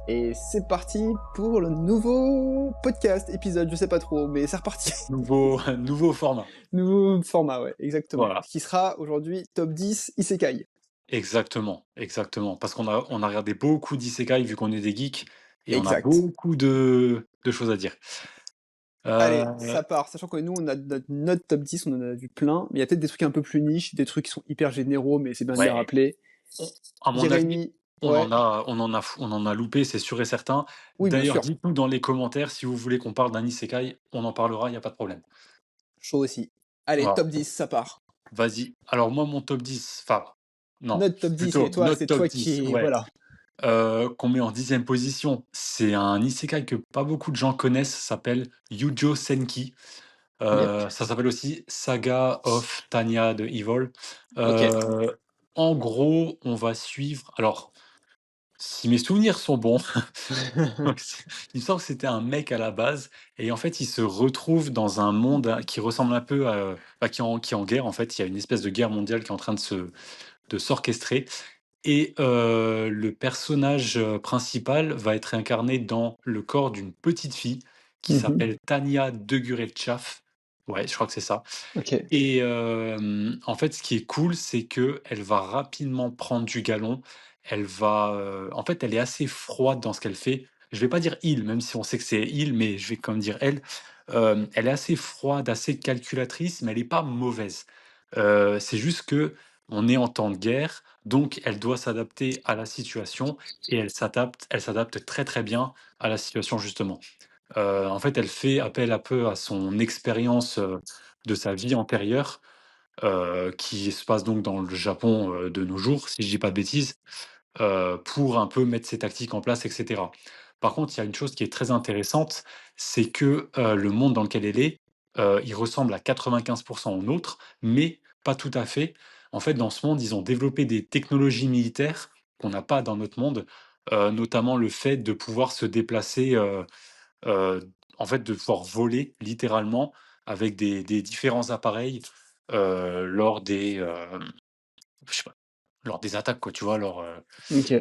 Et c'est parti pour le nouveau podcast, épisode, je sais pas trop, mais c'est reparti. Nouveau format. Nouveau format, ouais, exactement. Voilà. Qui sera aujourd'hui top 10 Isekai. Exactement, exactement. Parce qu'on a regardé beaucoup d'isekai vu qu'on est des geeks et on a Exact. beaucoup de choses à dire. Allez, Heu, ça part. Sachant que nous, on a notre top 10, on en a vu plein, mais il y a peut-être des trucs un peu plus niches, des trucs qui sont hyper généraux, mais c'est bien de les ouais, rappeler. on à mon avis, Jérémy, ouais, on en a loupé, c'est sûr et certain. oui, bien D'ailleurs, sûr, dites-nous dans les commentaires si vous voulez qu'on parle d'un isekai, on en parlera, il y a pas de problème. chaud aussi. Allez, Voilà, top 10, ça part. vas-y. Alors moi, mon top 10, enfin, non, Notre top 10, plutôt c'est notre top toi 10, qui, ouais. voilà. Qu'on met en 10e position. C'est un isekai que pas beaucoup de gens connaissent, ça s'appelle Yujo Senki. Yep. Ça s'appelle aussi Saga of Tanya de Evil. Ok. Heu, En gros, on va suivre alors, si mes souvenirs sont bons, il me semble que c'était un mec à la base et en fait, il se retrouve dans un monde, qui ressemble un peu à bah, qui est en guerre, en fait. Il y a une espèce de guerre mondiale qui est en train de s'orchestrer et le personnage, principal va être incarné dans le corps d'une petite fille qui Mhm. s'appelle Tanya Deguretchaf. Ouais, je crois que c'est ça Ok. et en fait, ce qui est cool, c'est que elle va rapidement prendre du galon. Elle va, en fait, elle est assez froide dans ce qu'elle fait. Je vais pas dire il, même si on sait que c'est il, mais je vais quand même dire elle. Elle est assez froide, assez calculatrice, mais elle est pas mauvaise. C'est juste que on est en temps de guerre, donc elle doit s'adapter à la situation et elle s'adapte très, très bien à la situation justement. En fait, elle fait appel un peu à son expérience, de sa vie antérieure, qui se passe donc dans le Japon, de nos jours, si je dis pas de bêtises, pour un peu mettre ses tactiques en place et cetera. Par contre, il y a une chose qui est très intéressante, c'est que, le monde dans lequel elle est, il ressemble à 95 au nôtre, mais pas tout à fait. En fait, dans ce monde, ils ont développé des technologies militaires qu'on n'a pas dans notre monde, notamment le fait de pouvoir se déplacer, en fait, de pouvoir voler littéralement avec des différents appareils, lors des, je sais pas, lors des attaques quoi, tu vois? Ok.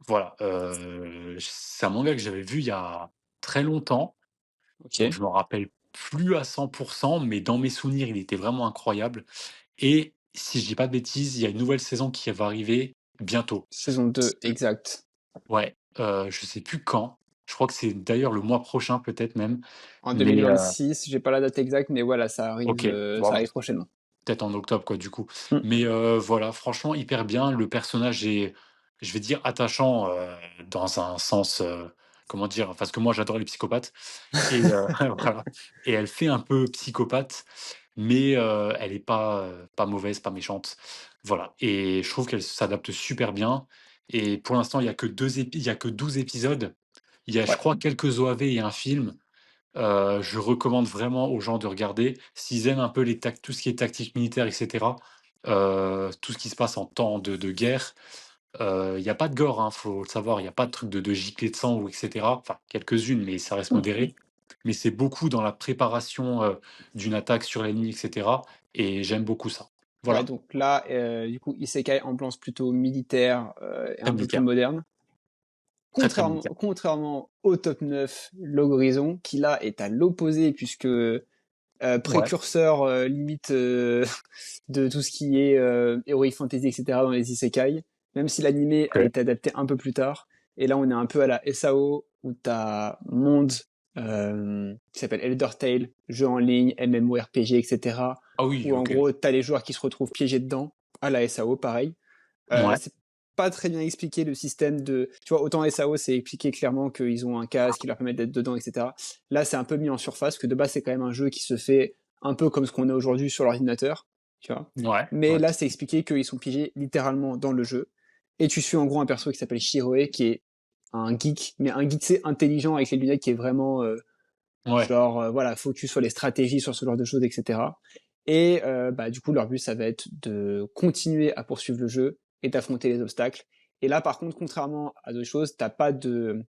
Voilà, c'est un manga que j'avais vu il y a très longtemps, donc Ok. je m'en rappelle plus à 100 mais dans mes souvenirs, il était vraiment incroyable et si je dis pas de bêtises, il y a une nouvelle saison qui va arriver bientôt. Saison 2, exact. Ouais, je sais plus quand. Je crois que c'est d'ailleurs le mois prochain peut-être même, En mais 2026, j'ai pas la date exacte, mais voilà, OK, bon ça bah, arrive prochainement. peut-être en octobre quoi du coup. Mm. Mais voilà, franchement hyper bien. Le personnage est, je vais dire attachant, dans un sens, comment dire? Parce que moi j'adore les psychopathes et voilà et elle fait un peu psychopathe, mais elle est pas, pas mauvaise, pas méchante. Voilà et je trouve qu'elle s'adapte super bien et pour l'instant il y a que 12 épisodes. Il y a je Ouais. crois quelques OAV et un film. Je recommande vraiment aux gens de regarder. S'ils aiment un peu tout ce qui est tactique militaire et cetera, tout ce qui se passe en temps de guerre, il y a pas de gore, hein, faut le savoir. Il y a pas de truc de giclée de sang ou et cetera. Enfin, quelques-unes, mais ça reste Mm. modéré. Mais c'est beaucoup dans la préparation, d'une attaque sur l'ennemi et cetera et j'aime beaucoup ça. Ouais, Voilà, donc là, du coup, Isekai ambiance plutôt militaire et très un peu plus militaire, moderne. très, très militaire. Contrairement au top 9, Log Horizon, qui là est à l'opposé, puisque Ouais, précurseur limite de tout ce qui est Heroic Fantasy, etc. dans les Isekai, même si l'animé a OK. été adapté un peu plus tard. Et là, on est un peu à la SAO, où t'as monde qui s'appelle Elder Tale, jeu en ligne, MMORPG, etc. Ah oui, Où en OK. gros, t'as les joueurs qui se retrouvent piégés dedans, à la SAO, pareil. Ouais, C'est pas très bien expliqué le système de, tu vois, autant SAO c'est expliqué clairement qu'ils ont un casque qui leur permet d'être dedans, etc. Là c'est un peu mis en surface que de base c'est quand même un jeu qui se fait un peu comme ce qu'on a aujourd'hui sur l'ordinateur, tu vois. ouais, Mais ouais. là c'est expliqué qu'ils sont piégés littéralement dans le jeu et tu suis en gros un perso qui s'appelle Shiroe qui est un geek, mais un geek c'est intelligent avec les lunettes qui est vraiment Ouais, voilà focus sur les stratégies, sur ce genre de choses, etc. Et bah, du coup, leur but, ça va être de continuer à poursuivre le jeu et d'affronter les obstacles. Et là, par contre, contrairement à d'autres choses, t'as pas de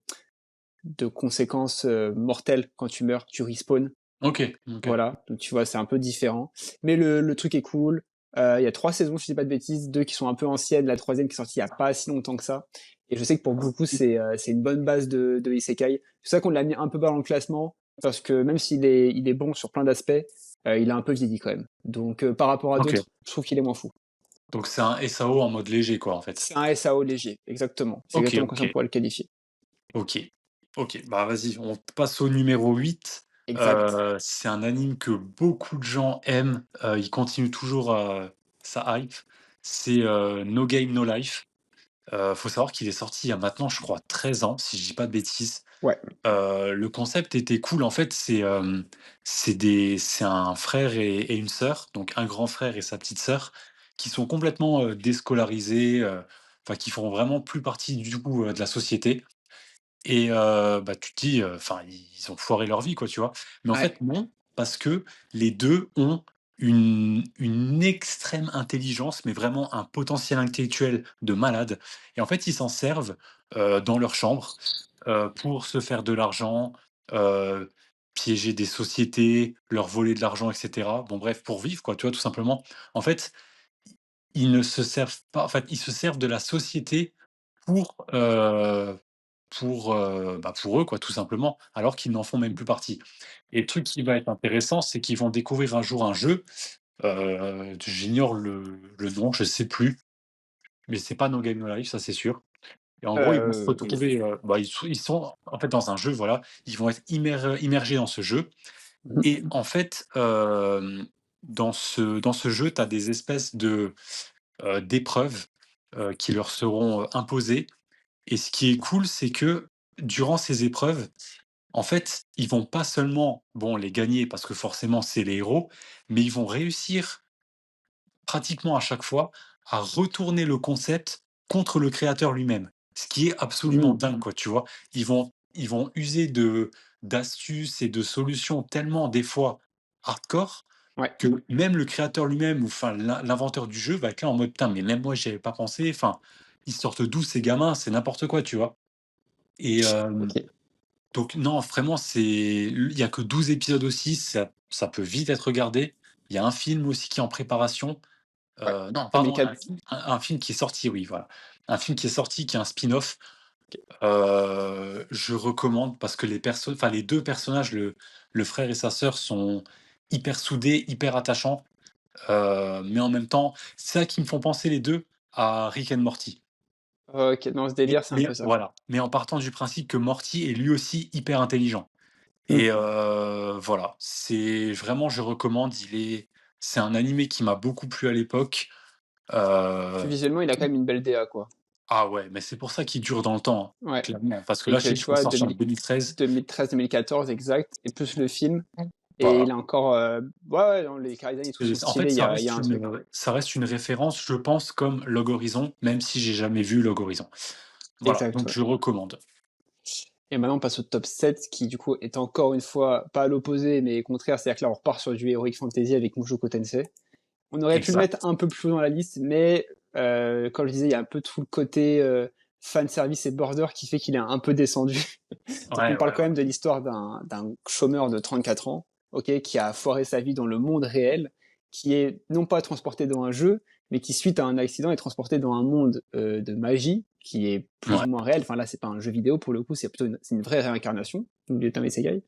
conséquences mortelles quand tu meurs, tu respawns. OK, OK. Voilà, donc tu vois, c'est un peu différent. Mais le truc est cool. Il y a 3 saisons, si je dis pas de bêtises, 2 qui sont un peu anciennes, la troisième qui est sortie il y a pas si longtemps que ça. Et je sais que pour beaucoup, c'est une bonne base de isekai. C'est ça qu'on l'a mis un peu bas dans le classement, parce que même il est bon sur plein d'aspects, il a un peu vieilli quand même. Donc par rapport à OK. d'autres, je trouve qu'il est moins fou. Donc c'est un SAO en mode léger, quoi, en fait. C'est un SAO léger, exactement. C'est OK, exactement comme ça qu'on OK, pourrait le qualifier. OK. OK, bah, vas-y, on passe au numéro 8. Exact. C'est un anime que beaucoup de gens aiment, il continue toujours, sa hype. C'est, No Game No Life. Faut savoir qu'il est sorti il y a maintenant, je crois, 13 ans, si je dis pas de bêtises. Ouais. Le concept était cool. En fait, c'est un frère et une sœur, donc un grand frère et sa petite sœur, qui sont complètement, déscolarisés, enfin qui font vraiment plus partie du coup, de la société et bah, tu te dis, enfin ils ont foiré leur vie quoi, tu vois? Mais en Ouais. fait non, parce que les 2 ont une extrême intelligence, mais vraiment un potentiel intellectuel de malade et en fait, ils s'en servent, dans leur chambre, pour se faire de l'argent, heu, piéger des sociétés, leur voler de l'argent et cetera. Bon bref, pour vivre quoi, tu vois? Tout simplement. En fait, ils ne se servent pas en fait, ils se servent de la société pour, bah, pour eux quoi, tout simplement, alors qu'ils n'en font même plus partie. Et le truc qui va être intéressant, c'est qu'ils vont découvrir un jour un jeu, j'ignore le nom, je sais plus, mais c'est pas No Game No Life, ça c'est sûr. Et en gros, ils vont se Oui. retrouver, bah, ils sont en fait dans un jeu, voilà, ils vont être immergés dans ce jeu Mhm. et en fait, dans ce jeu, tu as des espèces d'épreuves, qui leur seront, imposées et ce qui est cool, c'est que durant ces épreuves, en fait, ils vont pas seulement, bon, les gagner parce que forcément c'est les héros, mais ils vont réussir pratiquement à chaque fois à retourner le concept contre le créateur lui-même. Ce qui est absolument Mhm. dingue, quoi, tu vois? Ils vont user de d'astuces et de solutions tellement des fois hardcore Ouais. que même le créateur lui-même ou enfin l'inventeur du jeu va être là en mode: «Putain, mais même moi j'y avais pas pensé, enfin, ils sortent d'où ces gamins? C'est n'importe quoi», tu vois? Et Ok. donc non, vraiment il y a que 12 épisodes aussi, ça peut vite être regardé. Il y a un film aussi qui est en préparation. Ouais. Non, pardon, 2004. un film qui est sorti, oui, voilà. Un film qui est sorti, qui est un spin-off. Je recommande parce que les 2 personnages, le frère et sa sœur sont hyper soudés, hyper attachants, mais en même temps, c'est ça qui me font penser les 2 à Rick and Morty. Ok, dans ce Mais délire, c'est un mais peu ça. voilà, mais en partant du principe que Morty est lui aussi hyper intelligent Mhm. et voilà, c'est vraiment je recommande, c'est un animé qui m'a beaucoup plu à l'époque, Puis heu visuellement, il a quand même une belle DA, quoi. Ah ouais, mais c'est pour ça qu'il dure dans le temps, hein, Ouais. clairement. Parce que Et là, je que sais tu qu'il est vois, sorti en 2013. 2013-2014, exact, et plus le film. Et il Voilà. a encore, ouais, ouais, non, les caractères et tout sont En fait, stylés, il y a un truc. ça reste une référence, je pense, comme Log Horizon, même si j'ai jamais vu Log Horizon. Voilà, Exact, donc ouais. je recommande. Et maintenant, on passe au top 7, qui du coup est encore une fois pas à l'opposé, mais au contraire, c'est-à-dire que là, on repart sur du Heroic Fantasy avec Mushoku Tensei. On aurait pu le mettre Exact. un peu plus haut dans la liste, mais comme je disais, il y a un peu tout le côté fan service et border qui fait qu'il est un peu descendu. Donc on Ouais, parle ouais, quand ouais. même de l'histoire d'un chômeur de 34 ans, ok, qui a foiré sa vie dans le monde réel, qui est non pas transporté dans un jeu, mais qui suite à un accident est transporté dans un monde de magie qui est plus Ouais. ou moins réel. Enfin là, c'est pas un jeu vidéo pour le coup, c'est plutôt c'est une vraie réincarnation du un Isekai.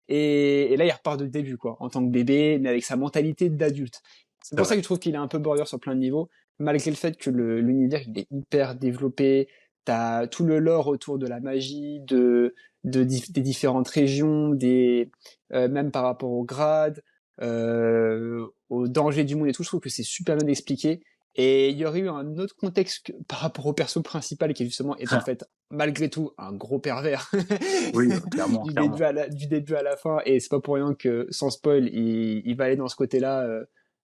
Et là, il repart de début, quoi, en tant que bébé, mais avec sa mentalité d'adulte. C'est C'est pour ça vrai. que je trouve qu'il est un peu border sur plein de niveaux, malgré le fait que l'univers il est hyper développé. T'as tout le lore autour de la magie, des différentes régions, même par rapport au grade, aux dangers du monde et tout. Je trouve que c'est super bien expliqué. Et il y aurait eu un autre contexte par rapport au perso principal qui justement est en fait malgré tout un gros pervers Oui, clairement, clairement. du début à la fin, et c'est pas pour rien que sans spoil il va aller dans ce côté-là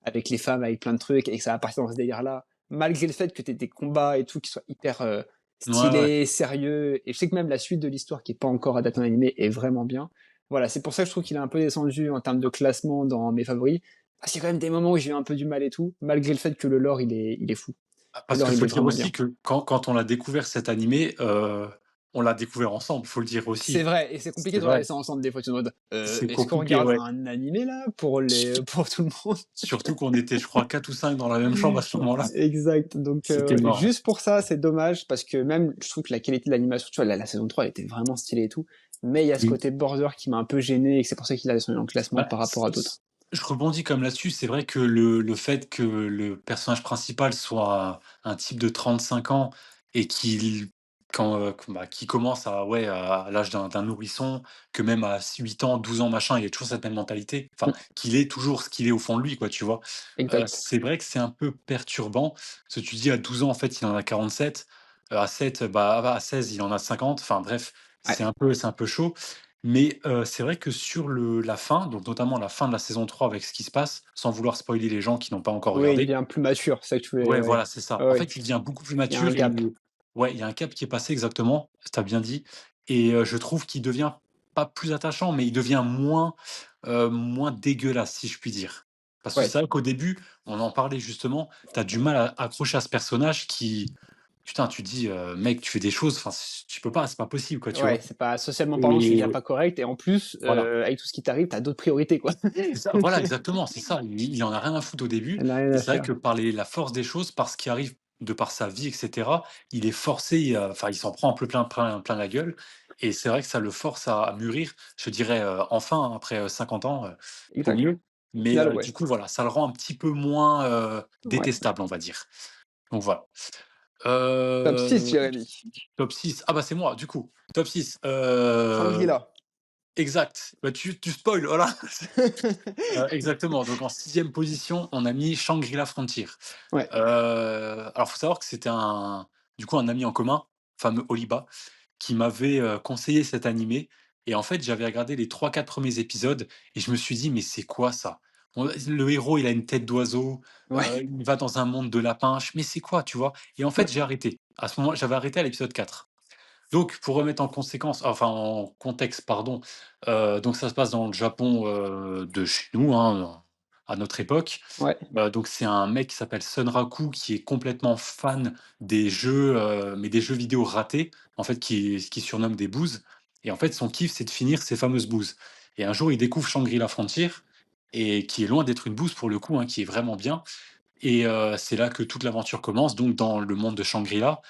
avec les femmes, avec plein de trucs, et que ça va partir dans ce délire-là, malgré le fait que t'aies des combats et tout qui soient hyper Ouais, ouais. stylés, sérieux, et je sais que même la suite de l'histoire qui est pas encore adaptée en animé est vraiment bien. Voilà, c'est pour ça que je trouve qu'il est un peu descendu en termes de classement dans mes favoris, parce qu'il y a quand même des moments où j'ai eu un peu du mal et tout, malgré le fait que le lore il est fou. Le Parce lore qu'il il faut est dire vraiment bien. aussi que quand on a découvert cet animé, on l'a découvert ensemble, faut le dire C'est aussi. vrai, et c'est compliqué C'est de regarder vrai, ça ensemble des fois, tu es en mode: c'est est-ce qu'on compliqué, regarde ouais. un animé là pour les pour tout le monde?» Surtout qu'on était, je crois, 4 ou 5 dans la même chambre à ce moment-là. Exact, donc C'était marrant. juste pour ça, c'est dommage parce que même je trouve que la qualité de l'animation, tu vois, la saison 3 elle était vraiment stylée et tout, mais il y a ce Mmh. côté border qui m'a un peu gêné et que c'est pour ça qu'il a descendu dans le classement Bah, par rapport à d'autres. je rebondis comme là-dessus, c'est vrai que le fait que le personnage principal soit un type de 35 ans et qu'il commence à ouais, à l'âge d'un nourrisson, que même à 8 ans, 12 ans, machin, il a toujours cette même mentalité, enfin, Mmh, qu'il est toujours ce qu'il est au fond de lui, quoi, tu vois? exact. C'est vrai que c'est un peu perturbant, parce que tu dis à 12 ans, en fait, il en a 47, à 7, bah, à 16, il en a 50, enfin bref, Ouais. c'est un peu chaud. Mais c'est vrai que sur la fin, donc notamment la fin de la saison 3 avec ce qui se passe, sans vouloir spoiler les gens qui n'ont pas encore Oui, il regardé. devient plus mature, c'est ça que tu voulais, Ouais, ouais. voilà, c'est ça. Ouais, En ouais, fait, il devient beaucoup plus il y a un mature et gap. ouais, il y a un cap qui est passé exactement, tu as bien dit et je trouve qu'il devient pas plus attachant, mais il devient moins dégueulasse, si je puis dire. Parce que Ouais. c'est vrai qu'au début, on en parlait justement, tu as du mal à accrocher à ce personnage qui putain, tu te dis: «Mec, tu fais des choses, enfin, tu peux pas, c'est pas possible, quoi», tu Ouais, vois? c'est pas socialement parlant, tu Et deviens pas correct et en plus, voilà. avec tout ce qui t'arrive, tu as d'autres priorités, quoi. C'est ça, voilà, exactement, c'est ça. Il en a rien à foutre au début Elle n'a rien et à c'est vrai faire. que par la force des choses, par ce qui arrive de par sa vie et cetera, il est forcé, enfin, il s'en prend un peu plein la gueule et c'est vrai que ça le force à mûrir. Je dirais, enfin, hein, après, 50 ans, au Exact. mieux. Au Mais, final, ouais. du coup, voilà, ça le rend un petit peu moins, Ouais. détestable, on va dire. Donc voilà. Top 6, Heu, Jérémy. top 6. Ah bah, c'est moi, du coup. Top 6. Shangri-La. Exact. Bah, tu spoil, voilà. Exactement, donc en sixième position, on a mis Shangri-La Frontier. Ouais, Alors faut savoir que c'était un ami en commun, fameux Oliba, qui m'avait, conseillé cet animé et en fait, j'avais regardé les 3-4 premiers épisodes et je me suis dit: «Mais c'est quoi ça?» Le héros, il a une tête d'oiseau, ouais, il va dans un monde de lapins, «Mais c'est quoi?» tu vois? Et en fait, j'ai arrêté. À ce moment j'avais arrêté à l'épisode 4. Donc pour remettre en contexte, pardon, donc ça se passe dans le Japon, de chez nous, hein, à notre époque. ouais. Donc c'est un mec qui s'appelle Sunraku qui est complètement fan des jeux, mais des jeux vidéo ratés, en fait, qui surnomme des booze et en fait, son kiff, c'est de finir ces fameuses booze et un jour, il découvre Shangri-La Frontier et qui est loin d'être une bouse pour le coup, hein, qui est vraiment bien et c'est là que toute l'aventure commence, donc dans le monde de Shangri-La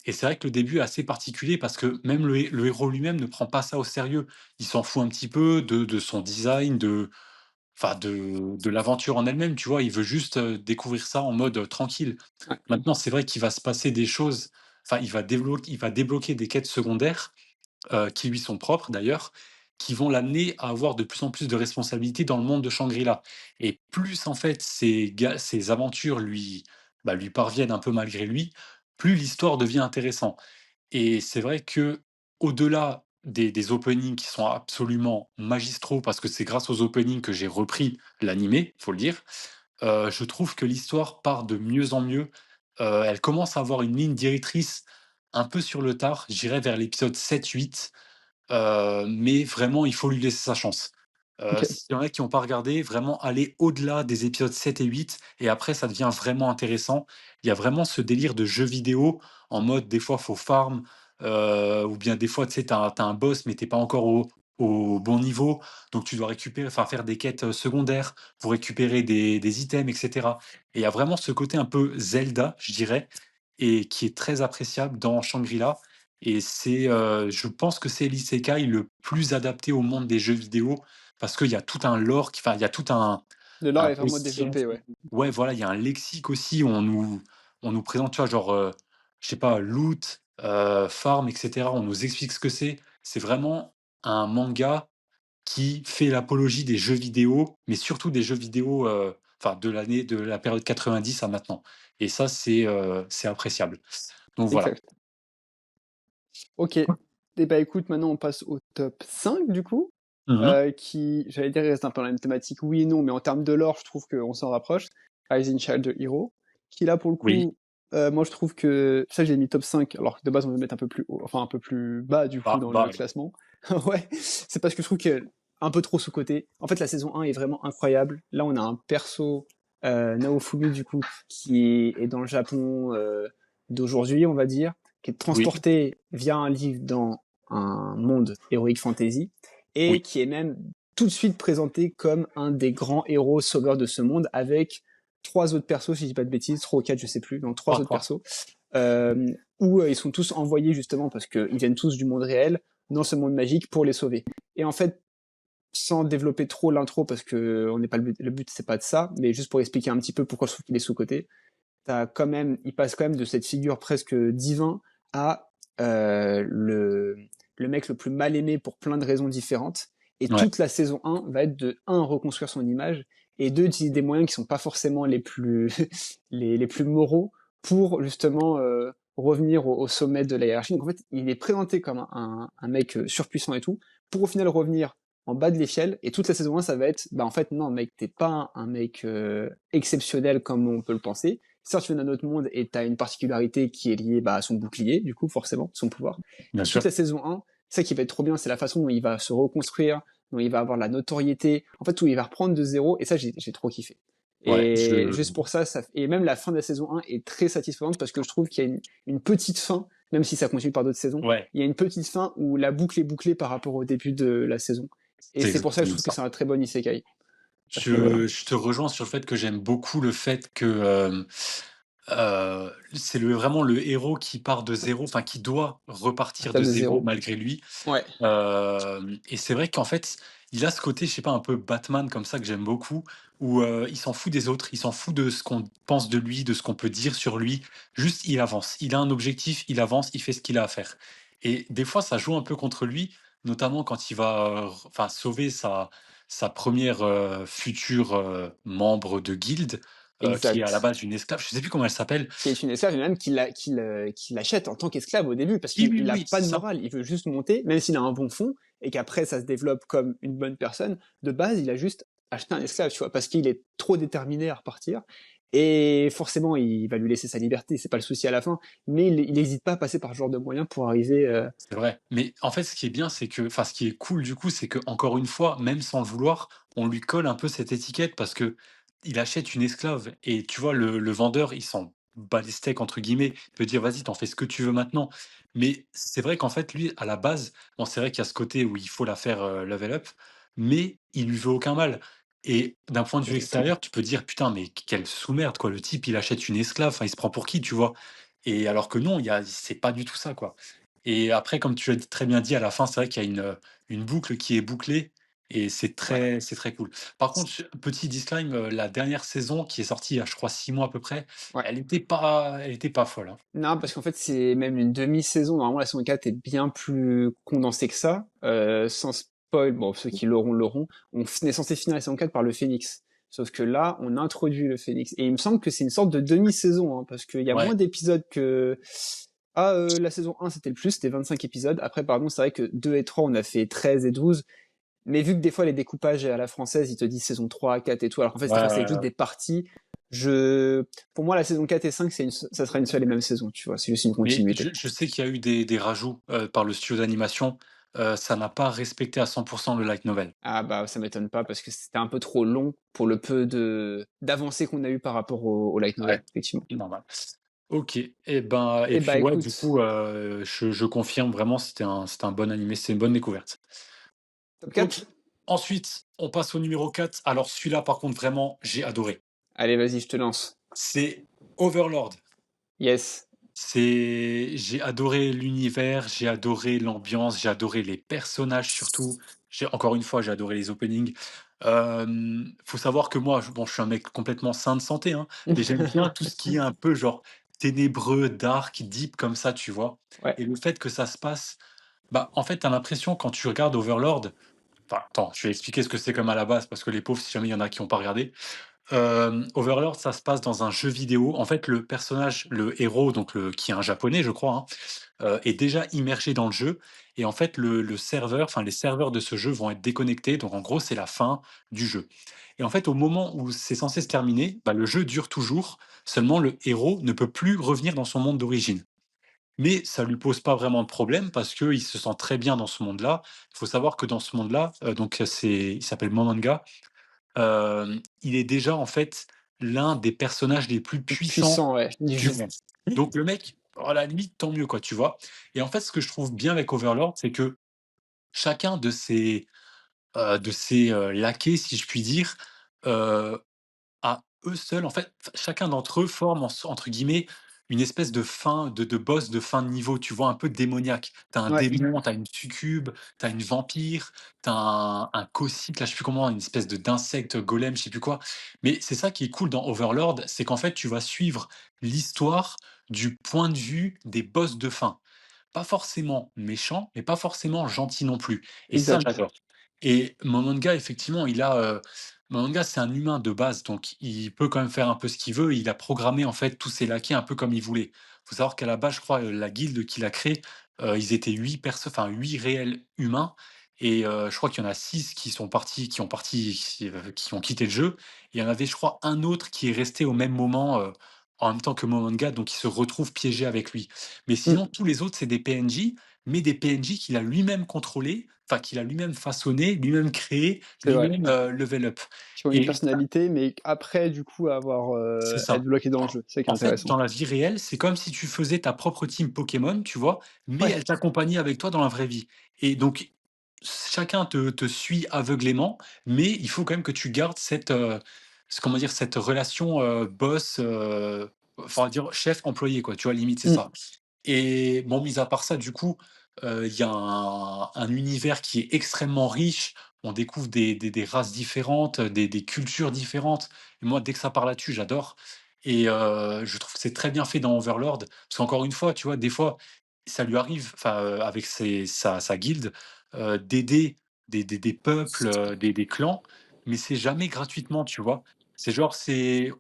et c'est vrai que le début est assez particulier parce que même le héros lui-même ne prend pas ça au sérieux. Il s'en fout un petit peu de son design, de l'aventure en elle-même, tu vois? Il veut juste, découvrir ça en mode, tranquille. Ouais, Maintenant, c'est vrai qu'il va se passer des choses, enfin, il va débloquer des quêtes secondaires, qui lui sont propres d'ailleurs, qui vont l'amener à avoir de plus en plus de responsabilités dans le monde de Shangri-La et plus en fait ces aventures lui parviennent un peu malgré lui, plus l'histoire devient intéressante. Et c'est vrai que au-delà des openings qui sont absolument magistraux, parce que c'est grâce aux openings que j'ai repris l'animé, faut le dire, je trouve que l'histoire part de mieux en mieux. Elle commence à avoir une ligne directrice un peu sur le tard, j'irais vers l'épisode 7-8, mais vraiment il faut lui laisser sa chance. OK. S'il y en a qui n'ont pas regardé, vraiment aller au-delà des épisodes 7 et 8 et après ça devient vraiment intéressant. Il y a vraiment ce délire de jeu vidéo en mode des fois faut farm, ou bien des fois tu sais tu as un boss mais tu pas encore au bon niveau, donc tu dois faire des quêtes, secondaires pour récupérer des items et cetera et il y a vraiment ce côté un peu Zelda, je dirais et qui est très appréciable dans Shangri-La et je pense que c'est l'isekai le plus adapté au monde des jeux vidéo parce qu'il y a tout un lore il y a tout Le lore un est vraiment possible développé, ouais. ouais, voilà, il y a un lexique aussi où on nous présente, tu vois, genre, je sais pas, loot, farm et cetera. On nous explique ce que c'est. C'est vraiment un manga qui fait l'apologie des jeux vidéo, mais surtout des jeux vidéo, enfin de la période 90 à maintenant et ça, c'est appréciable. Donc voilà. Exact. OK. Et bah, écoute, maintenant on passe au top 5 du coup, Mmh. qui, j'allais dire, reste un peu dans la même thématique, oui et non, mais en termes de lore, je trouve qu'on s'en rapproche. Rising Child de Hero, qui là, pour le Oui. coup, moi je trouve que ça, je l'ai mis top 5, alors que de base on veut mettre un peu plus haut, enfin un peu plus bas du coup Bah dans bah, le classement. Ouais, c'est parce que je trouve que un peu trop sous-coté. En fait, la saison 1 est vraiment incroyable. Là, on a un perso, Naofumi du coup, qui est dans le Japon d'aujourd'hui, on va dire, qui est Oui, transporté via un livre dans un monde Heroic Fantasy, et oui, qui est même tout de suite présenté comme un des grands héros sauveurs de ce monde, avec trois autres persos, si je dis pas de bêtises, trois ou quatre, je sais plus, donc trois autres 3-3. persos, où ils sont tous envoyés justement parce qu'ils viennent tous du monde réel dans ce monde magique pour les sauver. Et en fait, sans développer trop l'intro parce que on n'est pas le but c'est pas de ça, mais juste pour expliquer un petit peu pourquoi je trouve qu'il est sous-côté. Il passe quand même de cette figure presque divin à le mec le plus mal aimé pour plein de raisons différentes. Et Ouais, toute la saison 1 va être de un reconstruire son image et deux utiliser des moyens qui sont pas forcément les plus les plus moraux pour justement revenir au sommet de la hiérarchie. Donc en fait, il est présenté comme un mec surpuissant et tout, pour au final revenir en bas de l'échelle. Et toute la saison 1, ça va être, bah en fait non mec, t'es pas un mec exceptionnel comme on peut le penser. Certes, tu viens d'un autre monde et t'as une particularité qui est liée à son bouclier, du coup, forcément, son pouvoir. bien Et toute sûr. la saison 1, ça qui va être trop bien, c'est la façon dont il va se reconstruire, dont il va avoir la notoriété, en fait, où il va reprendre de zéro, et ça, j'ai trop kiffé. Ouais, Et juste pour ça, et même la fin de la saison 1 est très satisfaisante parce que je trouve qu'il y a une petite fin, même si ça continue par d'autres saisons, ouais, il y a une petite fin où la boucle est bouclée par rapport au début de la saison. Et c'est c'est pour ça que je exactement trouve que ça. c'est un très bon isekai à ce niveau-là. Je te rejoins sur le fait que j'aime beaucoup le fait que, c'est vraiment le héros qui part de zéro, enfin qui doit À repartir de table de zéro zéro. malgré lui. Ouais, Et c'est vrai qu'en fait, il a ce côté, je sais pas, un peu Batman comme ça que j'aime beaucoup, où, il s'en fout des autres, il s'en fout de ce qu'on pense de lui, de ce qu'on peut dire sur lui. Juste, il avance. Il a un objectif, il avance, il fait ce qu'il a à faire. Et des fois, ça joue un peu contre lui, notamment quand il va, enfin, sauver sa première future, membre de guilde, qui est à la exact. base une esclave. Je sais plus comment elle s'appelle. Qui est une esclave et même qui l'achète en tant qu'esclave au début parce Oui, qu'il oui, il a oui, pas c'est de ça. morale, il veut juste monter, même s'il a un bon fond et qu'après ça se développe comme une bonne personne. De base, il a juste acheté un esclave, tu vois, parce qu'il est trop déterminé à repartir. Et forcément, il va lui laisser sa liberté, c'est pas le souci à la fin, mais il n'hésite pas à passer par ce genre de moyens pour arriver. C'est vrai. Mais en fait, ce qui est bien, c'est que, enfin, ce qui est cool du coup, c'est que encore une fois, même sans le vouloir, on lui colle un peu cette étiquette parce que il achète une esclave et tu vois, le vendeur, il s'en bat les steaks entre guillemets. Il peut dire, vas-y, t'en fais ce que tu veux maintenant. Mais c'est vrai qu'en fait, lui, à la base, bon, c'est vrai qu'il y a ce côté où il faut la faire level up, mais il lui veut aucun mal. Et d'un point de vue Exactement. extérieur, tu peux dire, putain, mais quelle sous-merde, quoi. Le type, il achète une esclave, enfin, il se prend pour qui, tu vois. Et alors que non, c'est pas du tout ça, quoi. Et après, comme tu l'as très bien dit, à la fin, c'est vrai qu'il y a une boucle qui est bouclée et Ouais. c'est très cool. Par contre, petit disclaimer, la dernière saison qui est sortie il y a, je crois, 6 mois à peu près, Ouais. elle était pas folle, hein. Non, parce qu'en fait, c'est même une demi-saison. Normalement, la saison 4 est bien plus condensée que ça. Sans spoil, bon, ceux qui l'auront, l'auront. Est censé finir la saison 4 par le Phénix. Sauf que là, on introduit le Phénix. Et il me semble que c'est une sorte de demi-saison, hein, parce qu'il y a moins Ouais, d'épisodes que... Ah, la saison 1, c'était le plus, c'était 25 épisodes. Après, pardon, c'est vrai que 2 et 3, on a fait 13 et 12. Mais vu que des fois, les découpages à la française, ils te disent saison 3, 4 et tout, alors qu'en fait, ouais, des fois, c'est ouais, juste ouais. des parties. Pour moi, la saison 4 et 5, ça sera une seule et même saison, tu vois. C'est juste une Mais continuité. je sais qu'il y a eu des rajouts par le studio d'animation. Ça n'a pas respecté à 100% le light novel. Ah bah ça m'étonne pas parce que c'était un peu trop long pour le peu de d'avancées qu'on a eu par rapport au light Ouais, novel, effectivement. normal. Ok, et ben, et Eh puis bah ouais, du écoute, coup, je confirme vraiment, c'était un bon animé, c'est une bonne découverte. top Ok. 4. Ensuite, on passe au numéro 4. Alors celui-là, par contre, vraiment, j'ai adoré. Allez, vas-y, je te lance. C'est Overlord. Yes. J'ai adoré l'univers, j'ai adoré l'ambiance, j'ai adoré les personnages surtout. Encore une fois, j'ai adoré les openings. Faut savoir que moi, bon, je suis un mec complètement sain de santé, hein, mais j'aime bien tout ce qui est un peu genre ténébreux, dark, deep comme ça, tu vois. Ouais. Et le fait que ça se passe, bah, en fait, t'as l'impression quand tu regardes Overlord. Enfin, attends, je vais expliquer ce que c'est comme à la base parce que les pauvres, si jamais il y en a qui n'ont pas regardé. Overlord, ça se passe dans un jeu vidéo. En fait, le personnage, le héros, donc qui est un japonais, je crois, hein, est déjà immergé dans le jeu. Et en fait, le serveur, enfin les serveurs de ce jeu vont être déconnectés. Donc en gros, c'est la fin du jeu. Et en fait, au moment où c'est censé se terminer, bah, le jeu dure toujours. Seulement, le héros ne peut plus revenir dans son monde d'origine. Mais ça lui pose pas vraiment de problème parce qu'il se sent très bien dans ce monde-là. Il faut savoir que dans ce monde-là, donc il s'appelle Momonga. Il est déjà en fait l'un des personnages les plus Le puissants puissant, ouais, du du jeu. monde. Donc le mec, à la limite, tant mieux, quoi, tu vois? Et en fait, ce que je trouve bien avec Overlord, c'est que chacun de ces laquais, si je puis dire, heu, à eux seuls, en fait, chacun d'entre eux forme entre guillemets «une espèce de fin de boss de fin de niveau», tu vois? Un peu démoniaque. Tu as un Ouais, démon, tu as une succube, tu as une vampire, tu as un caucite, là, je sais plus comment, une espèce d'insecte golem, je sais plus quoi. Mais c'est ça qui est cool dans Overlord, c'est qu'en fait, tu vas suivre l'histoire du point de vue des boss de fin. Pas forcément méchant, mais pas forcément gentil non plus. Et ça, exact. j'adore. Et Momonga, effectivement, Momonga, c'est un humain de base, donc il peut quand même faire un peu ce qu'il veut. Il a programmé, en fait, tous ses laquais un peu comme il voulait. Faut savoir qu'à la base, je crois, la guilde qu'il a créée, ils étaient 8 perso enfin 8 réels humains et je crois qu'il y en a 6 qui ont quitté le jeu. Il y en avait, je crois, un autre qui est resté au même moment, en même temps que Momonga, donc il se retrouve piégé avec lui. Mais Mmh, sinon, tous les autres, c'est des PNJ, mais des PNJ qu'il a lui-même contrôlés, enfin qu'il a lui-même façonné, lui-même créé, c'est vrai. lui-même, level up. Qui ont une Et personnalité, mais après, du coup, avoir, c'est être ça. bloqué dans le jeu. C'est ça qui est En fait, intéressant. dans la vie réelle, c'est comme si tu faisais ta propre team Pokémon, tu vois? Mais Ouais, elle t'accompagnait avec toi dans la vraie vie. Et donc, chacun te suit aveuglément, mais il faut quand même que tu gardes comment dire? Cette relation, boss, enfin, dire chef-employé, quoi, tu vois? Limite, c'est mmh, ça. Et bon, mis à part ça, du coup, il y a un univers qui est extrêmement riche. On découvre des races différentes, des cultures différentes. Et moi, dès que ça part là-dessus, j'adore. Et je trouve que c'est très bien fait dans Overlord. Parce qu'encore une fois, tu vois, des fois, ça lui arrive, enfin, avec sa guilde, d'aider des peuples, des clans, mais c'est jamais gratuitement, tu vois? C'est genre,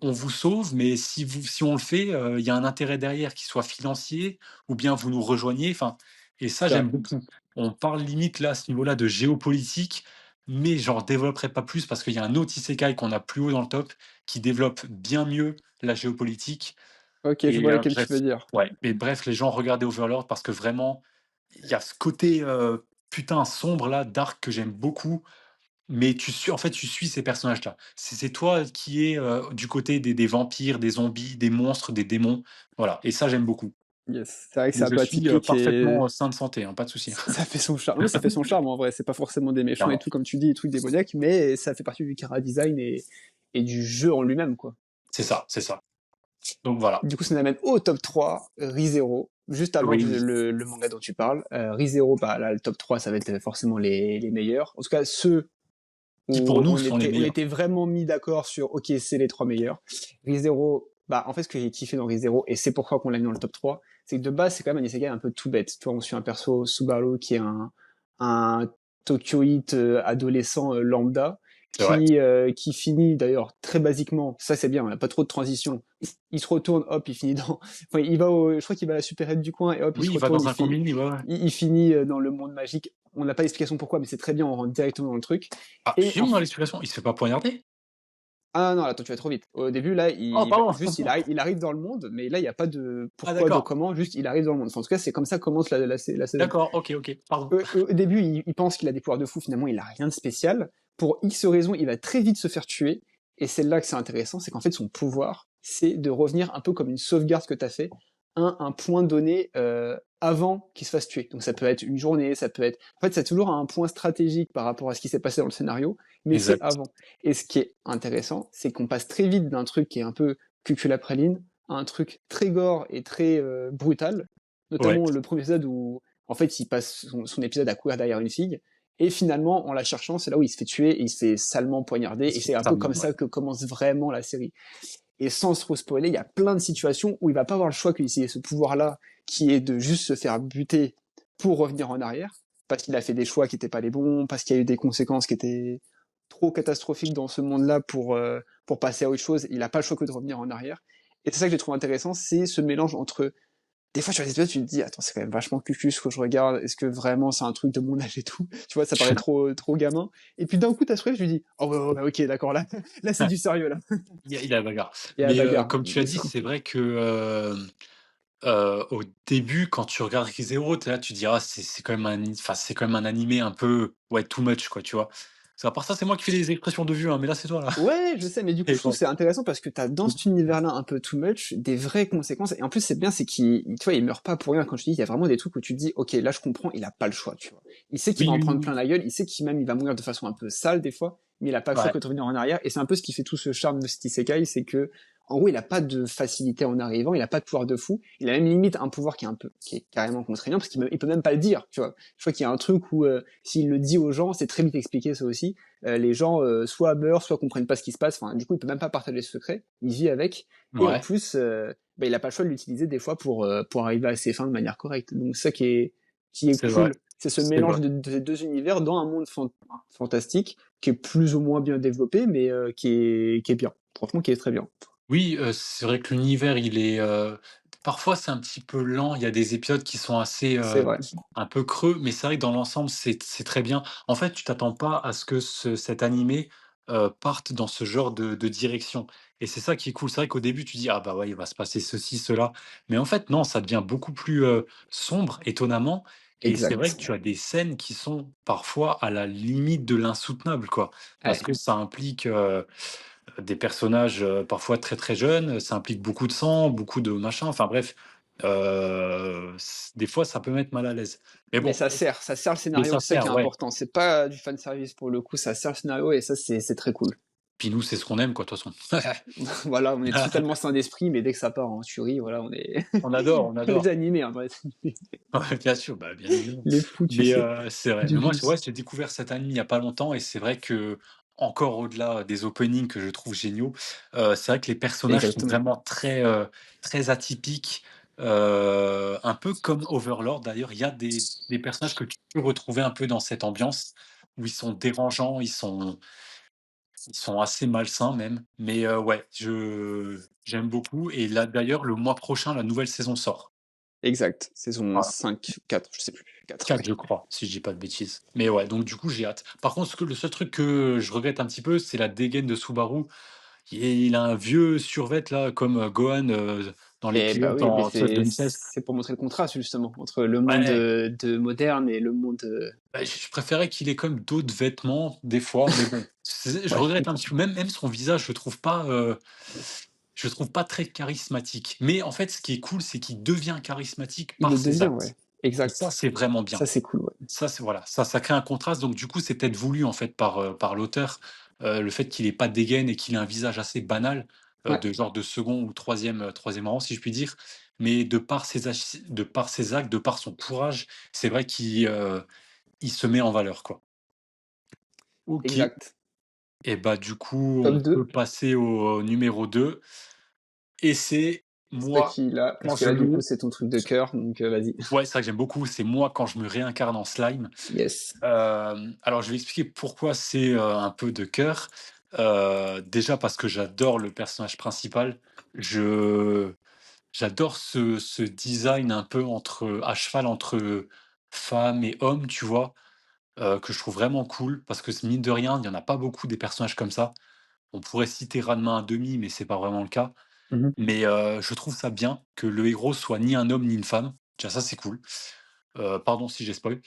on vous sauve, mais si on le fait, il y a un intérêt derrière, qu'il soit financier ou bien vous nous rejoignez, enfin et ça, c'est vrai. j'aime beaucoup. On parle limite là, à ce niveau-là, de géopolitique, mais j'en développerai pas plus parce qu'il y a un autre isekai qu'on a plus haut dans le top, qui développe bien mieux la géopolitique OK, je et vois lequel tu bref. veux dire. Ouais, mais bref, les gens, regardez Overlord parce que vraiment, il y a ce côté, putain sombre là, dark que j'aime beaucoup, mais tu suis ces personnages-là. C'est toi qui es, du côté des vampires, des zombies, des monstres, des démons, voilà et ça, j'aime beaucoup. Yes, c'est vrai que c'est Mais un je peu suis, atypique et parfaitement, sain de santé, hein, pas de souci. ça fait son charme. Oui, ça fait son charme en vrai. C'est pas forcément des méchants et Clairement. tout, comme tu dis, des trucs démoniaques, mais ça fait partie du chara design et du jeu en lui-même, quoi. C'est ça, c'est ça. Donc voilà. Du coup, ça nous amène au top 3, ReZero, juste avant Oui, le manga dont tu parles. ReZero, bah là, le top 3, ça va être forcément les meilleurs. En tout cas, ceux qui pour où nous sont les on meilleurs. était vraiment mis d'accord sur, ok, c'est les trois meilleurs. ReZero, bah, en fait, ce que j'ai kiffé dans ReZero, et c'est pourquoi qu'on l'a mis dans le top 3, c'est que de base, c'est quand même un isekai un peu tout bête. Tu vois, on suit un perso, Subaru, qui est un Tokyoïte adolescent lambda, C'est vrai. qui finit d'ailleurs très basiquement, ça c'est bien, on a pas trop de transition. Il se retourne, hop, il finit dans, enfin, je crois qu'il va à la supérette du coin et hop, il Oui, se il va retourne, dans un combini, ouais, ouais. il finit dans le monde magique. On n'a pas d'explication pourquoi, mais c'est très bien, on rentre directement dans le truc. Ah, Et si, on a l'explication, il se fait pas poignarder? ah non, attends, tu vas trop vite. Au début, là, Oh pardon! juste, il arrive dans le monde, mais là, il n'y a pas de Ah pourquoi, de d'accord. comment, juste, il arrive dans le monde. Enfin, en tout cas, c'est comme ça que commence la saison. D'accord, OK, OK, pardon. Au début, il pense qu'il a des pouvoirs de fou, finalement, il a rien de spécial. Pour X raisons, il va très vite se faire tuer. Et c'est là que c'est intéressant, c'est qu'en fait, son pouvoir, c'est de revenir un peu comme une sauvegarde que tu as fait, à un point donné avant qu'il se fasse tuer. Donc ça peut être une journée, ça peut être... En fait, c'est toujours un point stratégique par rapport à ce qui s'est passé dans le scénario, mais c'est Exact. avant. Et ce qui est intéressant, c'est qu'on passe très vite d'un truc qui est un peu cuculapraline à un truc très gore et très brutal, Ouais, notamment le premier épisode où en fait il passe son épisode à courir derrière une fille, et finalement en la cherchant c'est là où il se fait tuer et il se fait salement poignarder, et c'est un ça peu me comme ouais. ça que commence vraiment la série. Et sans trop spoiler, il y a plein de situations où il va pas avoir le choix que d'utiliser ce pouvoir-là, qui est de juste se faire buter pour revenir en arrière, parce qu'il a fait des choix qui étaient pas les bons, parce qu'il y a eu des conséquences qui étaient trop catastrophiques dans ce monde-là pour passer à autre chose. Il a pas le choix que de revenir en arrière. Et c'est ça que j'ai trouvé intéressant, c'est ce mélange entre des fois, sur les épisodes, tu te dis, attends, c'est quand même vachement cucu ce que je regarde. Est-ce que vraiment c'est un truc de mon âge et tout? Tu vois, ça paraît trop gamin. Et puis d'un coup, t'as ce truc, je lui dis, oh ouais, ouais, ouais, ok, d'accord, là, là, c'est du sérieux, là. Il y a la bagarre. Et à la Mais bagarre. comme tu as Mais dit, c'est cool. c'est vrai que, au début, quand tu regardes Re:Zero, tu es là, tu dis: «Ah, c'est quand même un animé un peu, ouais, too much», quoi, tu vois? C'est à part ça, c'est moi qui fais les expressions de vieux, hein, mais là, c'est toi, là. Ouais, je sais, mais du coup, Et je trouve bon. que c'est intéressant parce que t'as dans cet univers-là un peu too much des vraies conséquences. Et en plus, c'est bien, c'est tu vois, il meurt pas pour rien. Quand je dis, il y a vraiment des trucs où tu te dis, ok, là, je comprends, il a pas le choix, tu vois. Il sait qu'il Oui, va en oui, prendre oui. plein la gueule, il sait qu'il même il va mourir de façon un peu sale des fois, mais il a pas le choix Ouais. que de revenir en arrière. Et c'est un peu ce qui fait tout ce charme de cet isekai, c'est que, en gros, il a pas de facilité en arrivant, il a pas de pouvoir de fou. Il a même limite un pouvoir qui est carrément contraignant parce il peut même pas le dire, tu vois. Je crois qu'il y a un truc où, s'il le dit aux gens, c'est très vite expliqué, ça aussi les gens soit meurent, soit comprennent pas ce qui se passe. Enfin, du coup, il peut même pas partager ce secret. Il vit avec. Et en Ouais, plus, il a pas le choix de l'utiliser des fois pour arriver à ses fins de manière correcte. Donc ça qui est c'est vrai. cool, c'est ce C'est vrai. mélange de ces deux univers dans un monde fantastique qui est plus ou moins bien développé, mais qui est bien. Franchement, qui est très bien. Oui, c'est vrai que l'univers, il est, parfois, c'est un petit peu lent. Il y a des épisodes qui sont assez, C'est vrai. un peu creux, mais c'est vrai que dans l'ensemble, c'est très bien. En fait, tu t'attends pas à ce que cet animé, parte dans ce genre de direction et c'est ça qui est cool. C'est vrai qu'au début, tu dis: «Ah bah, ouais, il va se passer ceci, cela», mais en fait, non, ça devient beaucoup plus, sombre, étonnamment et c'est vrai que Exact. tu as des scènes qui sont parfois à la limite de l'insoutenable, quoi. Parce Ouais. que ça implique, des personnages, parfois très, très jeunes, ça implique beaucoup de sang, beaucoup de machin, enfin bref, des fois ça peut mettre mal à l'aise. Mais Mais bon, ça sert le mais scénario, ça c'est ça qui est sert, ouais. important. C'est pas du fan service pour le coup, ça sert le scénario et ça c'est très cool. Puis nous, c'est ce qu'on aime quoi, de toute façon. Voilà, on est totalement sain d'esprit, mais dès que ça part en tuerie, voilà, on est On adore, on les adore. animés, hein, dans les animés. Ouais, bien sûr, bah, bien évidemment. Les fous, tu Mais sais, c'est vrai. du Mais moi, ouais, vice. j'ai découvert cet anime il y a pas longtemps et c'est vrai que encore au-delà des openings que je trouve géniaux, c'est vrai que les personnages sont Exactement. vraiment très, très atypiques, un peu comme Overlord d'ailleurs. Il y a des personnages que tu peux retrouver un peu dans cette ambiance, où ils sont dérangeants, ils sont assez malsains même. Mais ouais, j'aime beaucoup et là d'ailleurs le mois prochain, la nouvelle saison sort. Exact. Saison Voilà. 5 4 je sais plus. 4 4 ouais. je crois, si je dis pas de bêtises. Mais ouais, donc du coup, j'ai hâte. Par contre, le seul truc que je regrette un petit peu, c'est la dégaine de Subaru. Il a un vieux survêt là, comme, Gohan, dans Et bah l'épisode oui, mais en tu vois, c'est 2016. c'est pour montrer le contraste justement entre le monde, Ouais, de moderne et le monde, bah, je préférais qu'il ait quand même d'autres vêtements des fois, mais bon, je ouais, je regrette un comprends. petit peu. Même son visage, je le trouve pas très charismatique. Mais en fait, ce qui est cool, c'est qu'il devient charismatique Il par le ses devient, actes ouais. et ça, Exact. c'est vraiment Ça, bien. c'est cool, ouais. Ça, c'est voilà, ça crée un contraste, donc du coup, c'est peut-être voulu, en fait, par l'auteur, le fait qu'il ait pas de dégaine et qu'il ait un visage assez banal, Ouais, de genre de second ou troisième rang, si je puis dire. Mais de par ses actes, de par son courage, c'est vrai il se met en valeur, quoi. OK exact. et bah, du coup, Top on peut 2, passer au numéro 2 et c'est c'est toi moi qui là, quand parce que je là, du coup, me c'est ton truc de cœur, donc vas-y. ouais, c'est vrai que j'aime beaucoup, c'est moi quand je me réincarne en slime. Yes. Alors je vais expliquer pourquoi c'est, un peu de cœur. Déjà parce que j'adore le personnage principal. Je J'adore ce design un peu à cheval entre femme et homme, tu vois? Que je trouve vraiment cool parce que mine de rien, il y en a pas beaucoup des personnages comme ça. On pourrait citer Ranma un demi, mais c'est pas vraiment le cas. Mmh. Mais je trouve ça bien que le héros soit ni un homme ni une femme. Déjà ça, c'est cool. Pardon si j'ai spoil.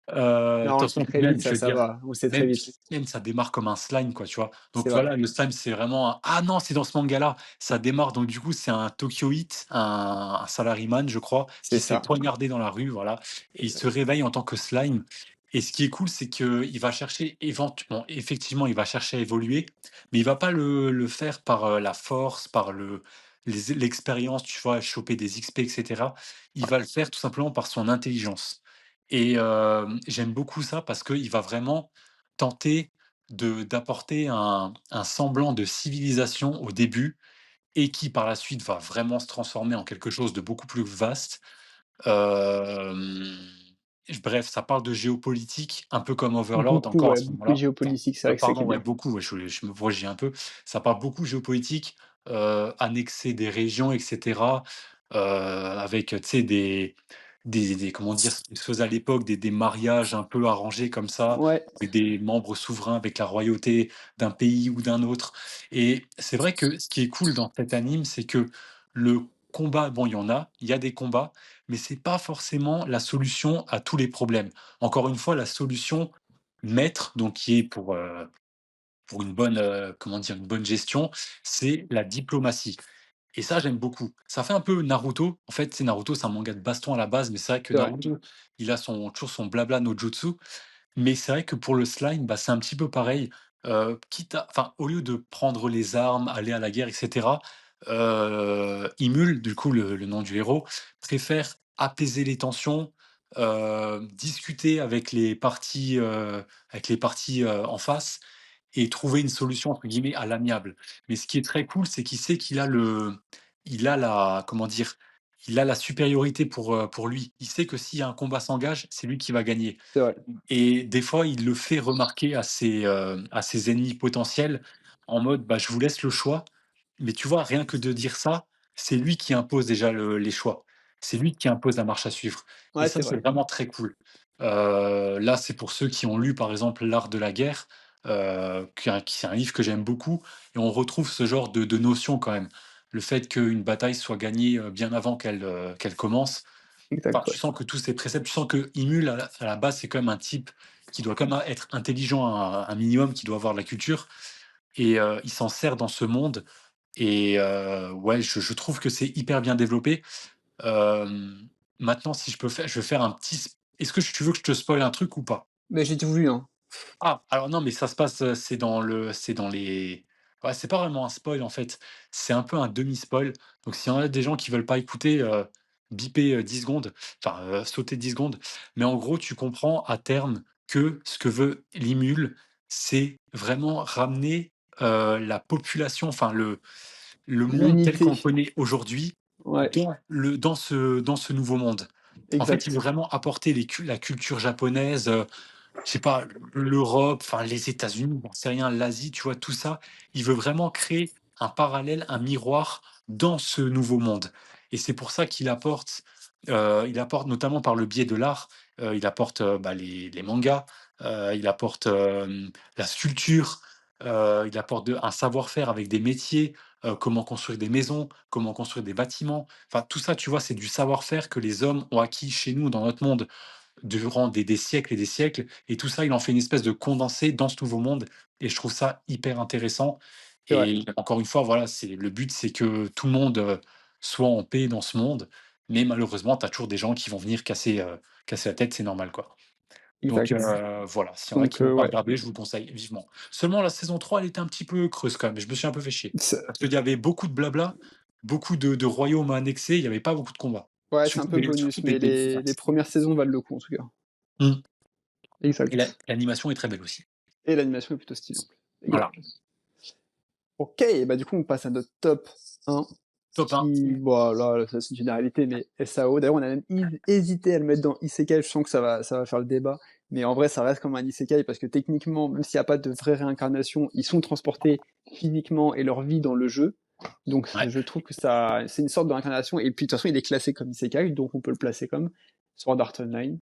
De toute Non, façon, très vite, même, ça, je veux ça dire, va. On sait très même vite. même ça démarre comme un slime, quoi, tu vois? C'est Donc vrai. voilà, le slime, c'est vraiment un ah non, c'est dans ce manga-là, ça démarre donc du coup, c'est un Tokyoïte, un salaryman, je crois, C'est qui se fait ça. poignarder dans la rue, voilà et il se Exact. réveille en tant que slime et ce qui est cool, c'est qu'il va chercher bon, effectivement, il va chercher à évoluer, mais il va pas le faire par, la force, par l'expérience, tu vois? Choper des XP et cetera. Il Ouais. va le faire tout simplement par son intelligence. Et j'aime beaucoup ça parce qu'il va vraiment tenter d'apporter un semblant de civilisation au début et qui par la suite va vraiment se transformer en quelque chose de beaucoup plus vaste. Hem, Bref, ça parle de géopolitique, un peu comme Overlord encore à ce Beaucoup de moment-là. géopolitique, c'est vrai que c'est ça qui Pardon, est ouais, bien. beaucoup, ouais, je me regie un peu. Ça parle beaucoup géopolitique, annexer des régions et cetera, avec, tu sais, des comment dire? Ce qui se faisait à l'époque, des mariages un peu arrangés comme ça, Ouais, avec des membres souverains, avec la royauté d'un pays ou d'un autre et c'est vrai que ce qui est cool dans cet anime, c'est que le combat, bon, il y a des combats, mais c'est pas forcément la solution à tous les problèmes. Encore une fois, la solution maître, donc qui est pour une bonne, comment dire? Une bonne gestion, c'est la diplomatie et ça, j'aime beaucoup. Ça fait un peu Naruto. En fait, c'est Naruto, c'est un manga de baston à la base, mais c'est vrai que C'est vrai. Naruto, il a toujours son blabla no jutsu. Mais c'est vrai que pour le slime, bah, c'est un petit peu pareil, quitte à enfin, au lieu de prendre les armes, aller à la guerre et cetera, Imul, du coup le nom du héros, préfère apaiser les tensions, discuter avec les parties, en face et trouver une solution entre guillemets «à l'amiable». Mais ce qui est très cool, c'est qu'il sait il a la comment dire? Il a la supériorité pour lui. Il sait que s'il y a un combat s'engage, c'est lui qui va gagner. C'est vrai. Et des fois, il le fait remarquer à ses ennemis potentiels en mode: «Bah, je vous laisse le choix». Mais tu vois, rien que de dire ça, c'est lui qui impose déjà les choix. C'est lui qui impose la marche à suivre et Ouais, ça, c'est c'est vrai. vraiment très cool. Là, c'est pour ceux qui ont lu, par exemple, «L'art de la guerre», qui est un livre que j'aime beaucoup et on retrouve ce genre de notions quand même. Le fait qu'une bataille soit gagnée, bien avant qu'elle commence, enfin, Exact, tu ouais. sens que tous ces préceptes, tu sens que Imul, à la base, c'est quand même un type qui doit quand même être intelligent un minimum, qui doit avoir de la culture et il s'en sert dans ce monde et ouais, je trouve que c'est hyper bien développé. Maintenant, si je vais faire un petit s est-ce que tu veux que je te spoil un truc ou pas? Mais j'ai tout vu, hein. Ah, alors non, mais ça se passe, c'est dans les ouais, c'est pas vraiment un spoil, en fait. C'est un peu un demi-spoil. Donc s'il y en a des gens qui veulent pas écouter, bipez, 10 secondes, enfin, sautez 10 secondes. Mais en gros, tu comprends à terme que ce que veut l'Imul, c'est vraiment ramener, la population, enfin le monde tel qu'on le L'unité. connaît aujourd'hui Ouais, dans ce nouveau monde. En fait, il veut exact. vraiment apporter la culture japonaise, je sais pas, l'Europe, enfin les États-Unis, j'en sais rien, l'Asie, tu vois? Tout ça, il veut vraiment créer un parallèle, un miroir dans ce nouveau monde et c'est pour ça il apporte notamment par le biais de l'art, il apporte, bah, les mangas, il apporte, la sculpture, il apporte un savoir-faire avec des métiers, comment construire des maisons, comment construire des bâtiments. Enfin tout ça, tu vois, c'est du savoir-faire que les hommes ont acquis chez nous dans notre monde durant des siècles et des siècles et tout ça, il en fait une espèce de condensé dans ce nouveau monde et je trouve ça hyper intéressant C'est vrai. et encore une fois, voilà, le but, c'est que tout le monde, soit en paix dans ce monde, mais malheureusement, tu as toujours des gens qui vont venir casser la tête, c'est normal, quoi. Donc Exact. voilà, s'il y en a Donc, qui n'ont pas ouais. regardé, je vous le conseille vivement. Seulement la saison 3, elle était un petit peu creuse quand même, je me suis un peu fait chier. C'est Parce qu'il y avait beaucoup de blabla, beaucoup de royaumes à annexer, il n'y avait pas beaucoup de combats. ouais, c'est un peu Surtout bonus, des mais pays. les premières saisons valent le coup, en tout cas. Mmh. Et Exact. l'animation est très belle aussi. Et l'animation est plutôt stylante. Voilà, Exact. Ok, et bah du coup, on passe à notre top 1, top 1. qui, bon, là, ça c'est une réalité, mais SAO. D'ailleurs, on a même hésité à le mettre dans Isekai, je sens que ça va faire le débat. Mais en vrai, ça reste comme un Isekai, parce que techniquement, même s'il n'y a pas de vraie réincarnation, ils sont transportés physiquement et leur vie dans le jeu. Donc, Ouais, je trouve que ça, c'est une sorte de réincarnation. Et puis, de toute façon, il est classé comme Isekai, donc on peut le placer comme Sword Art Online,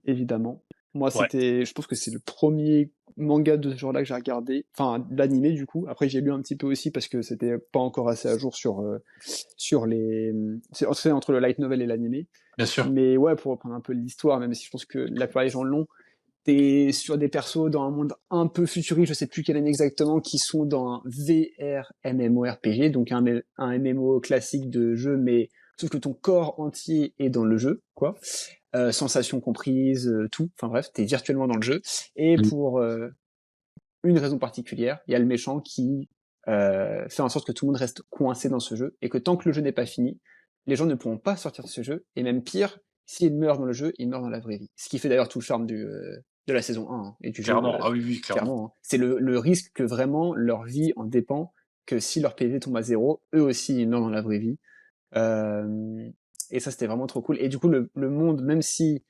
évidemment. Moi, ouais, je pense que c'est le premier manga de ce genre-là que j'ai regardé, enfin l'animé du coup. Après j'ai lu un petit peu aussi parce que c'était pas encore assez à jour sur les, c'est entre le light novel et l'animé. bien sûr. Mais ouais, pour reprendre un peu l'histoire, même si je pense que la plupart des gens l'ont, t'es sur des persos dans un monde un peu futuriste, je sais plus quelle année exactement, qui sont dans un VR MMORPG, donc un MMO classique de jeu, mais sauf que ton corps entier est dans le jeu, quoi. Sensations comprises, tout. Enfin bref, t'es virtuellement dans le jeu. Et Mmh. pour une raison particulière, il y a le méchant qui fait en sorte que tout le monde reste coincé dans ce jeu et que tant que le jeu n'est pas fini, les gens ne pourront pas sortir de ce jeu. Et même pire, s'ils meurent dans le jeu, ils meurent dans la vraie vie. Ce qui fait d'ailleurs tout le charme de la saison 1 hein, et du jeu, Clairement, ah oui, oui, clairement. clairement. Hein. C'est le risque que vraiment leur vie en dépend, que si leur PV tombe à zéro, eux aussi ils meurent dans la vraie vie. Et ça c'était vraiment trop cool. Et du coup le monde, même si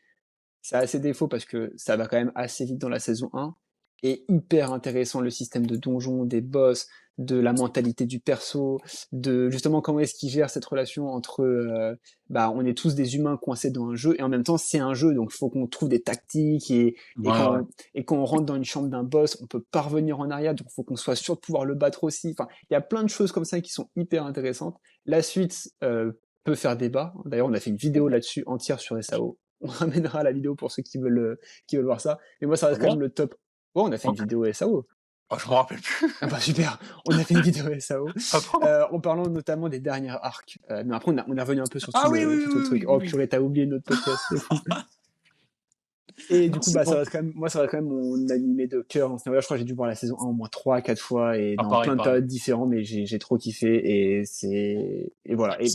ça a ses défauts parce que ça va quand même assez vite dans la saison 1. Et hyper intéressant le système de donjons, des boss, de la mentalité du perso, de justement comment est-ce qu'il gère cette relation entre bah on est tous des humains coincés dans un jeu et en même temps c'est un jeu donc il faut qu'on trouve des tactiques Ouais, ouais. et quand on rentre dans une chambre d'un boss on peut pas revenir en arrière donc il faut qu'on soit sûr de pouvoir le battre aussi. Enfin il y a plein de choses comme ça qui sont hyper intéressantes. La suite peut faire débat. D'ailleurs on a fait une vidéo là-dessus entière sur SAO on ramènera la vidéo pour ceux qui veulent voir ça. Mais moi, ça Ah reste quand même bon? le top. Ouais, on a fait une OK. vidéo SAO. Oh, je me rappelle plus. Ah bah super, on a fait une vidéo SAO, Ah bon? en parlant notamment des dernières arcs. Mais après on est revenu un peu sur Ah oui, oui, tout le oui, truc. oui, Oh oui, purée, tu oublié notre podcast, c'est fou. oui. Et du Non, coup, c'est bah, ça bon. reste quand même moi, ça reste quand même mon animé de cœur dans ce niveau-là. Je crois que j'ai dû voir la saison 1 au moins 3, 4 fois et Ah dans pareil, plein de pareil. périodes différentes, mais j'ai trop kiffé et voilà. Et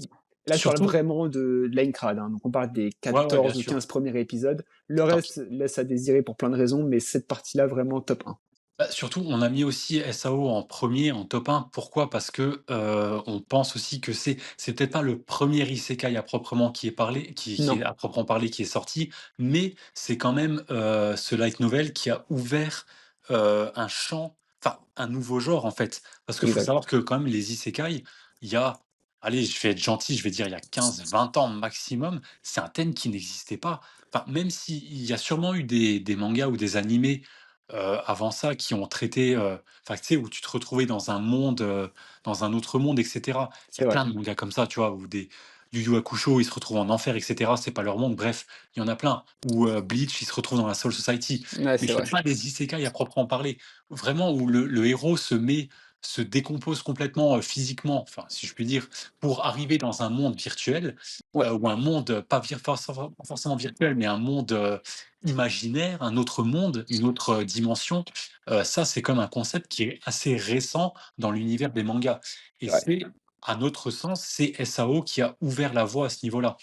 là, je parle Surtout vraiment de Aincrad, hein. Donc on parle des ouais, ouais, bien 14 ou sûr. 15 premiers épisodes. Le Top. reste laisse à désirer pour plein de raisons, mais cette partie-là, vraiment top 1. Bah, surtout, on a mis aussi SAO en premier, en top 1. Pourquoi? Parce que, on pense aussi que c'est peut-être pas le premier isekai à proprement qui est parlé qui Non, est à proprement parler qui est sorti, mais c'est quand même, ce light novel qui a ouvert, un champ, enfin un nouveau genre en fait. Parce qu'il faut exact. savoir que quand même les isekai, il y a, allez, je vais être gentil, je vais dire il y a 15-20 ans maximum, c'est un thème qui n'existait pas. Enfin, même s'il y a sûrement eu des mangas ou des animés avant ça, qui ont traité, enfin, tu sais, où tu te retrouvais dans un monde, dans un autre monde, et cetera. Il y C'est a vrai. plein de mangas comme ça, tu vois? Ou des Yu Yu Hakusho, ils se retrouvent en enfer, et cetera, c'est pas leur monde. Bref, il y en a plein. Ou, Bleach, il se retrouve dans la Soul Society. Ouais, Mais c'est c'est vrai. pas des isekai à proprement parler. Vraiment où le héros se décompose complètement, physiquement, enfin, si je puis dire, pour arriver dans un monde virtuel, Ouais, ou un monde, pas forcément virtuel, mais un monde, imaginaire, un autre monde, une autre, dimension. Ça, c'est comme un concept qui est assez récent dans l'univers des mangas et c'est vrai. c'est, à notre sens, c'est SAO qui a ouvert la voie à ce niveau-là.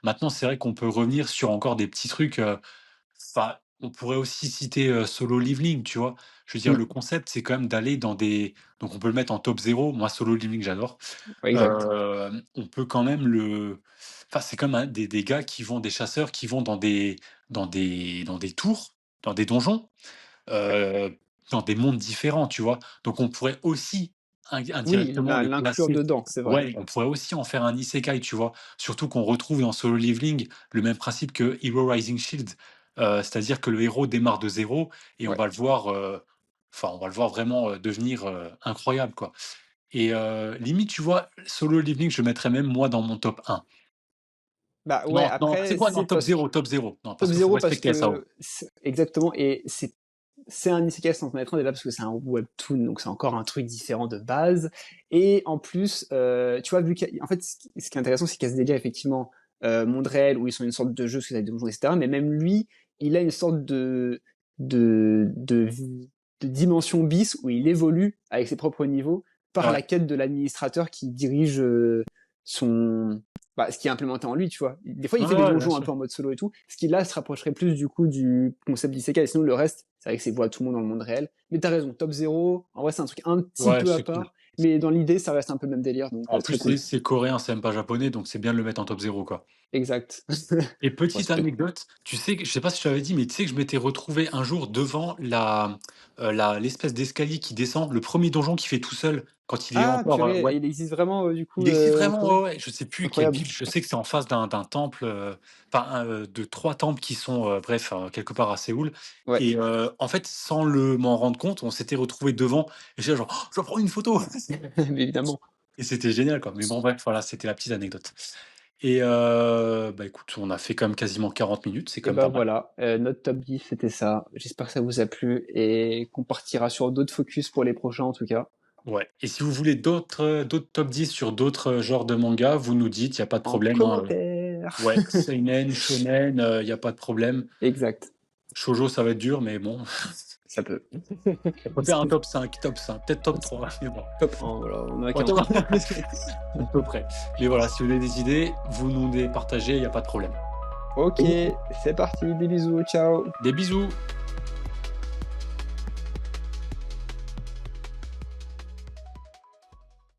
Maintenant, c'est vrai qu'on peut revenir sur encore des petits trucs, enfin, on pourrait aussi citer, Solo Leveling, tu vois? Je veux dire, Mmh. le concept, c'est quand même d'aller dans des donc on peut le mettre en top 0. Moi, Solo Leveling, j'adore. Ouais, exact. On peut quand même le enfin, c'est comme un des gars qui vont des chasseurs qui vont dans des tours, dans des donjons, Ouais. heu, dans des mondes différents, tu vois? Donc on pourrait aussi Oui, indirectement le l'inclure classer dedans, c'est vrai. ouais, on pourrait aussi en faire un isekai, tu vois? Surtout qu'on retrouve dans Solo Leveling le même principe que Hero Rising Shield, c'est-à-dire que le héros démarre de zéro et on Ouais. va le voir, enfin, on va le voir vraiment, devenir, incroyable, quoi et limite, tu vois, Solo Leveling, je le mettrais même moi dans mon top 1. Bah, ouais, Non, non, c'est après, quoi? Non, c'est top parce que 0, top 0. Non, top parce qu'il faut 0 parce respecter SAO. que exactement, et c'est un isekai sans mettre déjà parce que c'est un webtoon, donc c'est encore un truc différent de base. Et en plus, tu vois, en fait, ce qui est intéressant, c'est qu'il y a ce délire effectivement monde réel où ils sont une sorte de jeu, parce que des donjons, etc. Mais même lui, il a une sorte de, de, de dimension bis où il évolue avec ses propres niveaux par la Ouais. quête de l'administrateur qui dirige son ce qui est implémenté en lui, tu vois. Des fois, il Ouais, fait des ouais, bien donjons un sûr. peu en mode solo et tout, ce qui là se rapprocherait plus du coup du concept d'isekai. Sinon, le reste, c'est vrai que c'est voix à tout le monde dans le monde réel. Mais t'as raison, top 0, en vrai, c'est un truc un petit Ouais, peu à c'est cool. part, mais dans l'idée, ça reste un peu le même délire, donc En plus, très c'est cool. c'est coréen, c'est même pas japonais, donc c'est bien de le mettre en top 0, quoi. Exact. Et petite Respect. anecdote, tu sais que je sais pas si je t'avais dit, mais tu sais que je m'étais retrouvé un jour devant l'espèce d'escalier qui descend, le premier donjon qui fait tout seul quand il est Ah, encore, purée, ouais. il existe vraiment, du coup, Il existe en vraiment, Corée? ouais, ouais, je sais plus quelle Incroyable. ville, je sais que c'est en face d'un temple, enfin, de 3 temples qui sont, bref, quelque part à Séoul Ouais, et en fait, sans m'en rendre compte, on s'était retrouvé devant et j'étais là genre: «Oh, «Je dois prendre une photo!» mais évidemment. et c'était génial, quoi. Mais bon, bref, voilà, c'était la petite anecdote et bah, écoute, on a fait quand même quasiment 40 minutes, c'est Et quand même bah pas mal. voilà, notre top 10, c'était ça. J'espère que ça vous a plu et qu'on partira sur d'autres focus pour les prochains, en tout cas. Ouais et si vous voulez d'autres top 10 sur d'autres, genres de mangas, vous nous dites, il y a pas de En problème, hein, commentaire. ouais, seinen, shonen, il y a pas de problème. Exact. Shoujo, ça va être dur, mais bon. Ça peut. On peut faire un top 5, peut-être top 3, mais bon. Top 1, voilà, on en a Ouais, qu'un. à peu près. Mais voilà, si vous avez des idées, vous nous les partagez, il y a pas de problème. Ok, c'est parti, des bisous, ciao. Des bisous!